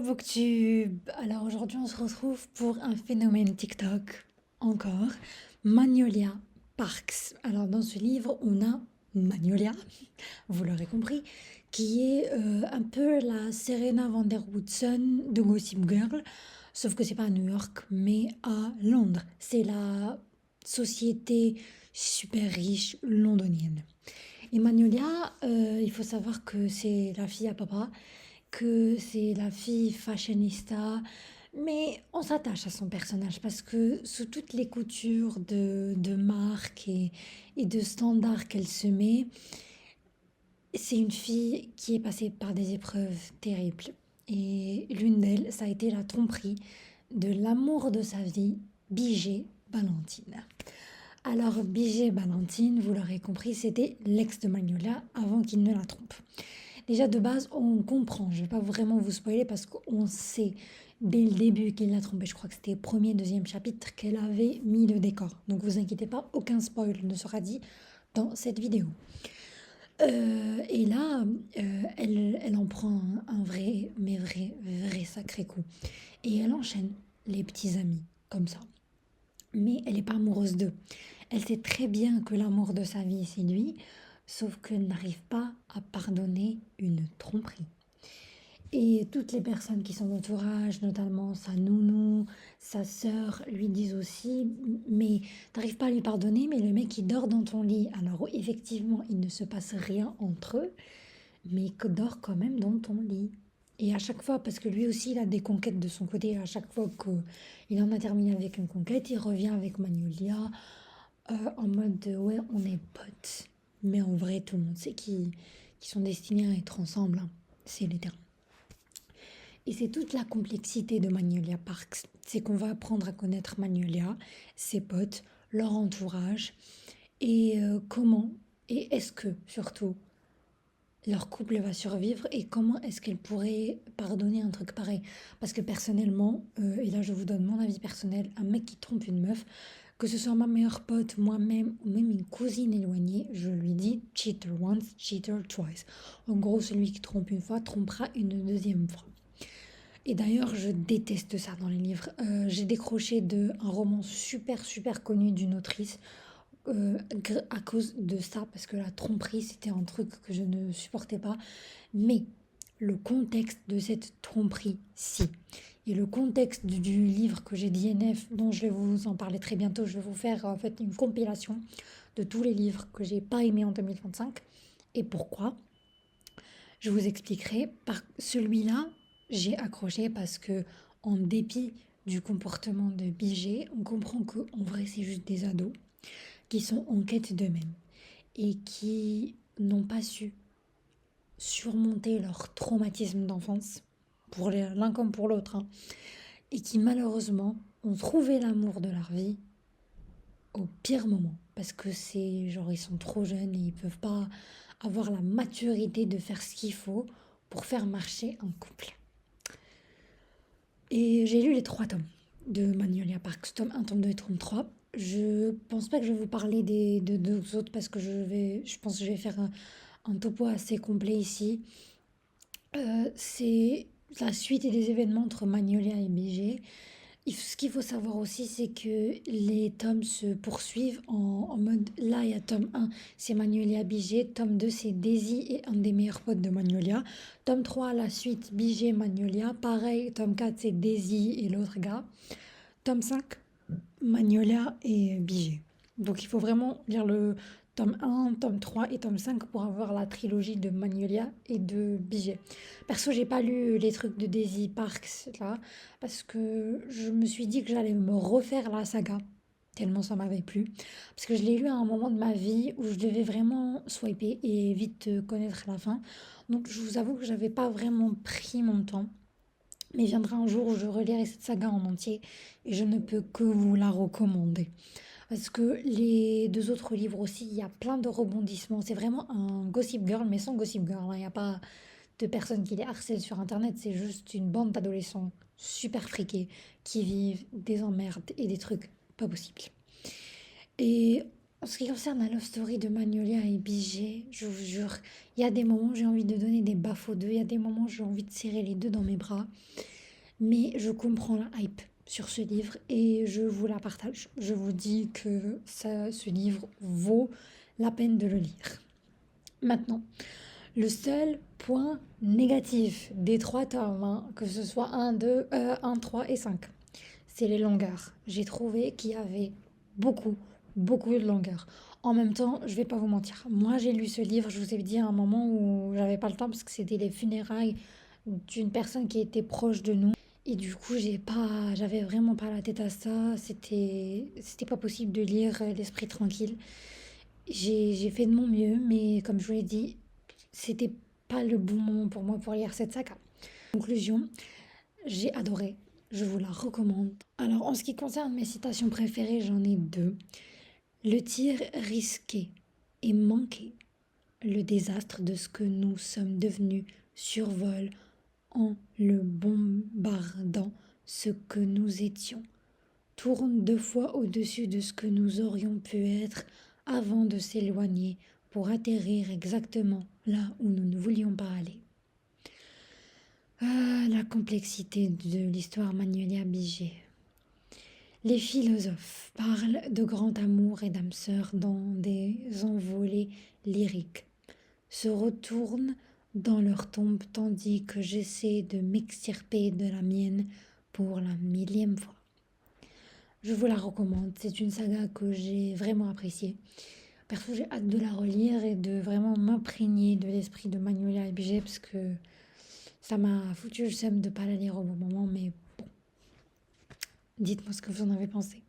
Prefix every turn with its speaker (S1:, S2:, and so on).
S1: Booktube. Alors aujourd'hui on se retrouve pour un phénomène TikTok encore, Magnolia Parks. Alors dans ce livre on a Magnolia, vous l'aurez compris, qui est un peu la Serena van der Woodsen de Gossip Girl, sauf que c'est pas à New York mais à Londres. C'est la société super riche londonienne. Et Magnolia, il faut savoir que c'est la fille à papa, que c'est la fille fashionista, mais on s'attache à son personnage parce que sous toutes les coutures de marque et de standards qu'elle se met, c'est une fille qui est passée par des épreuves terribles. Et l'une d'elles, ça a été la tromperie de l'amour de sa vie, Bijé Valentine. Alors, Bijé Valentine, vous l'aurez compris, c'était l'ex de Magnolia avant qu'il ne la trompe. Déjà de base, on comprend, je ne vais pas vraiment vous spoiler parce qu'on sait dès le début qu'il l'a trompée. Je crois que c'était premier, deuxième chapitre qu'elle avait mis le décor. Donc vous inquiétez pas, aucun spoil ne sera dit dans cette vidéo. Et là, elle en prend un vrai, mais vrai sacré coup. Et elle enchaîne les petits amis, comme ça. Mais elle n'est pas amoureuse d'eux. Elle sait très bien que l'amour de sa vie, c'est lui, sauf qu'elle n'arrive pas à pardonner une tromperie. Et toutes les personnes qui sont d'entourage, notamment sa nounou, sa sœur, lui disent aussi, mais t'arrives pas à lui pardonner, mais le mec il dort dans ton lit. Alors effectivement, il ne se passe rien entre eux, mais il dort quand même dans ton lit. Et à chaque fois, parce que lui aussi il a des conquêtes de son côté, à chaque fois qu'il en a terminé avec une conquête, il revient avec Magnolia en mode ouais, on est potes. Mais en vrai, tout le monde sait qu'ils sont destinés à être ensemble, hein. C'est les termes. Et c'est toute la complexité de Magnolia Parks. C'est qu'on va apprendre à connaître Magnolia, ses potes, leur entourage et comment et est-ce que surtout leur couple va survivre et comment est-ce qu'elle pourrait pardonner un truc pareil. Parce que personnellement, et là je vous donne mon avis personnel, un mec qui trompe une meuf, que ce soit ma meilleure pote, moi-même ou même une cousine éloignée, je lui dis cheater once, cheater twice. En gros, celui qui trompe une fois trompera une deuxième fois. Et d'ailleurs, je déteste ça dans les livres. J'ai décroché un roman super connu d'une autrice à cause de ça, parce que la tromperie, c'était un truc que je ne supportais pas. Mais le contexte de cette tromperie, si. Et le contexte du livre que j'ai d'INF, dont je vais vous en parler très bientôt, je vais vous faire en fait une compilation de tous les livres que j'ai pas aimés en 2025 et pourquoi. Je vous expliquerai. Par celui-là, j'ai accroché parce que, en dépit du comportement de Bijé, on comprend qu'en vrai, c'est juste des ados qui sont en quête d'eux-mêmes et qui n'ont pas su surmonter leur traumatisme d'enfance, pour l'un comme pour l'autre, hein, et qui malheureusement ont trouvé l'amour de leur vie au pire moment. Parce que c'est genre, ils sont trop jeunes et ils peuvent pas avoir la maturité de faire ce qu'il faut pour faire marcher un couple. Et j'ai lu les 3 tomes de Magnolia Parks, tome 1, tome 2 et tome 3. Je pense pas que je vais vous parler des deux autres parce que je pense que je vais faire un topo assez complet ici. C'est la suite et des événements entre Magnolia et BG. Ce qu'il faut savoir aussi, c'est que les tomes se poursuivent en mode. Là, il y a tome 1, c'est Magnolia Bijé. Tome 2, c'est Daisy et un des meilleurs potes de Magnolia. Tome 3, la suite Bijé Magnolia. Pareil, tome 4, c'est Daisy et l'autre gars. Tome 5, Magnolia et Bijé. Donc il faut vraiment lire le tome 1, tome 3 et tome 5 pour avoir la trilogie de Magnolia et de Bijé. Perso, j'ai pas lu les trucs de Daisy Parks là, parce que je me suis dit que j'allais me refaire la saga, tellement ça m'avait plu. Parce que je l'ai lu à un moment de ma vie où je devais vraiment swiper et vite connaître la fin. Donc je vous avoue que j'avais pas vraiment pris mon temps. Mais viendra un jour où je relirai cette saga en entier et je ne peux que vous la recommander. Parce que les 2 autres livres aussi, il y a plein de rebondissements. C'est vraiment un Gossip Girl, mais sans Gossip Girl, hein. Il n'y a pas de personnes qui les harcèlent sur Internet. C'est juste une bande d'adolescents super friqués qui vivent des emmerdes et des trucs pas possibles. Et en ce qui concerne la love story de Magnolia et Bijé, je vous jure, il y a des moments où j'ai envie de donner des baffes aux deux. Il y a des moments où j'ai envie de serrer les deux dans mes bras. mais je comprends la hype sur ce livre et je vous la partage. Je vous dis que ce livre vaut la peine de le lire. Maintenant, le seul point négatif des 3 tomes, hein, que ce soit 1, 3 et 5, c'est les longueurs. J'ai trouvé qu'il y avait beaucoup, beaucoup de longueurs. En même temps, je vais pas vous mentir. Moi, j'ai lu ce livre, je vous ai dit à un moment où j'avais pas le temps parce que c'était les funérailles d'une personne qui était proche de nous. Et du coup, j'avais vraiment pas la tête à ça. C'était pas possible de lire l'esprit tranquille. J'ai fait de mon mieux, mais comme je vous l'ai dit, c'était pas le bon moment pour moi pour lire cette saga. Conclusion, j'ai adoré. Je vous la recommande. Alors, en ce qui concerne mes citations préférées, j'en ai deux. Le tir risqué et manqué. Le désastre de ce que nous sommes devenus survole en le bombardant ce que nous étions. Tourne 2 fois au-dessus de ce que nous aurions pu être avant de s'éloigner pour atterrir exactement là où nous ne voulions pas aller. Ah, la complexité de l'histoire Magnolia Biget. Les philosophes parlent de grand amour et d'âme sœur dans des envolées lyriques, se retournent dans leur tombe tandis que j'essaie de m'extirper de la mienne pour la 1000e fois. Je vous la recommande, c'est une saga que j'ai vraiment appréciée. Perso, j'ai hâte de la relire et de vraiment m'imprégner de l'esprit de Magnolia Biget parce que ça m'a foutu le seum de ne pas la lire au bon moment, mais bon, dites-moi ce que vous en avez pensé.